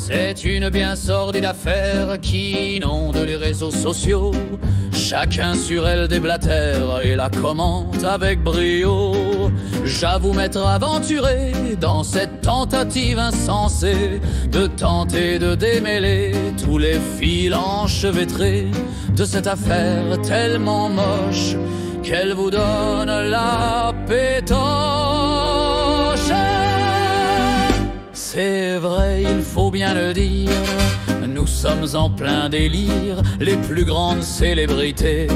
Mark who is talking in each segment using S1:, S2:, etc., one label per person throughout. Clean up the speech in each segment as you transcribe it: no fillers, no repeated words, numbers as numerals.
S1: C'est une bien sordide affaire qui inonde les réseaux sociaux. Chacun sur elle déblatère et la commente avec brio. J'avoue m'être aventuré dans cette tentative insensée de tenter de démêler tous les fils enchevêtrés de cette affaire tellement moche qu'elle vous donne la pétoche. C'est vrai, il faut bien le dire, nous sommes en plein délire. Les plus grandes célébrités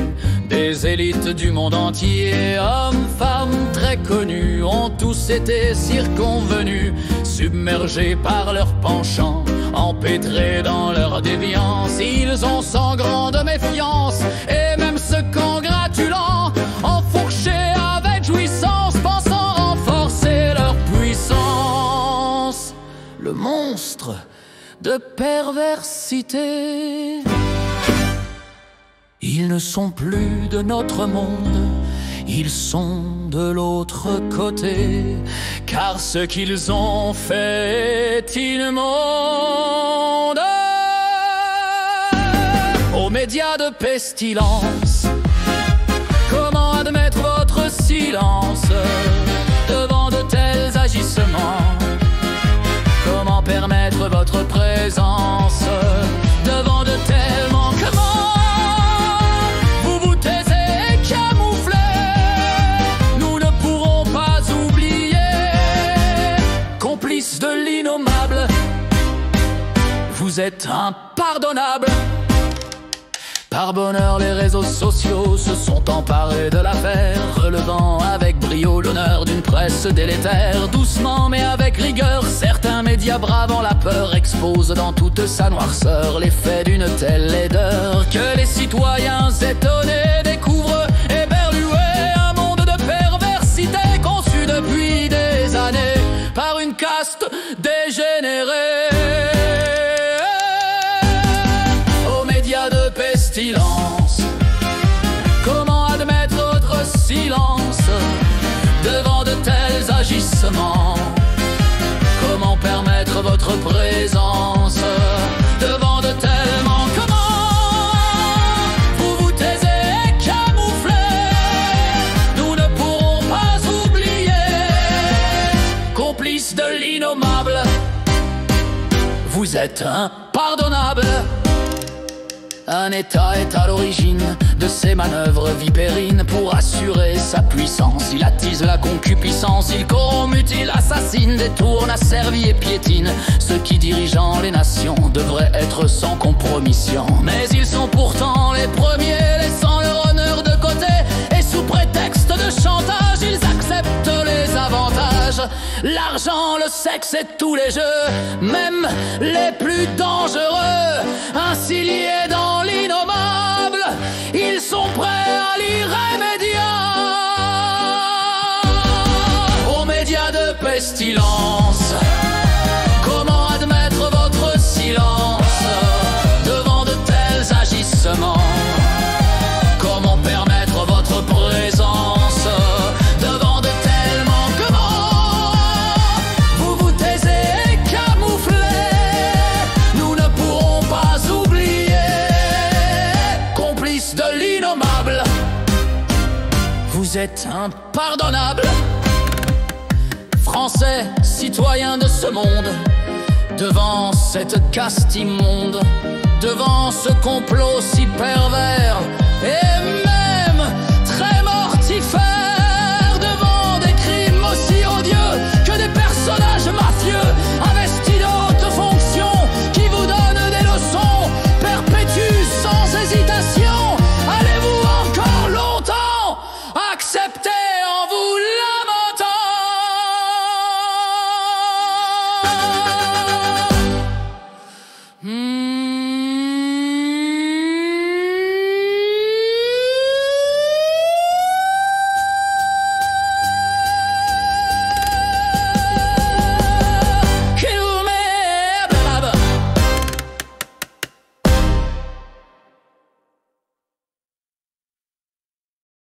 S1: des élites du monde entier, hommes, femmes très connus, ont tous été circonvenus, submergés par leur penchant, empêtrés dans leur déviance. Ils ont sans grande méfiance, et même se congratulant, enfourchés avec jouissance, pensant renforcer leur puissance. Le monstre de perversité. Ils ne sont plus de notre monde, ils sont de l'autre côté, car ce qu'ils ont fait est immonde. Aux médias de pestilence, comment admettre votre silence devant de tels agissements? Comment permettre votre présence devant de tels manquements? Vous vous taisez et camouflez, nous ne pourrons pas oublier. Complices de l'innommable, vous êtes impardonnables. Par bonheur, les réseaux sociaux se sont emparés de l'affaire, relevant avec brio l'honneur d'une presse délétère. Doucement mais avec rigueur, certains médias bravant la peur exposent dans toute sa noirceur les faits d'une telle laideur que les citoyens étonnés découvrent éberlués un monde de perversité conçu depuis des années par une caste dégénérée. Comment admettre votre silence devant de tels agissements? Comment permettre votre présence devant de tels manquements? Vous vous taisez et camouflez, nous ne pourrons pas oublier. Complices de l'innommable, vous êtes impardonnables. Un État est à l'origine de ces manœuvres vipérines. Pour assurer sa puissance, il attise la concupiscence, il corrompt, mutile, assassine, détourne, asservit et piétine ceux qui, dirigeant les nations, devraient être sans compromission. Mais ils sont pourtant les premiers, laissant leur honneur de côté, et sous prétexte de chantage, ils acceptent les avantages. L'argent, le sexe et tous les jeux, même les plus dangereux, ainsi liés dans l'innommable, ils sont prêts à l'irrémédiable. Aux médias de pestilence, comment admettre votre silence devant de tels agissements? Comment permettre votre présence devant de tels manquements? Vous vous taisez et camouflez, nous ne pourrons pas oublier. Complices de l'innommable, vous êtes impardonnables. Français, citoyens de ce monde, devant cette caste immonde, devant ce complot si pervers et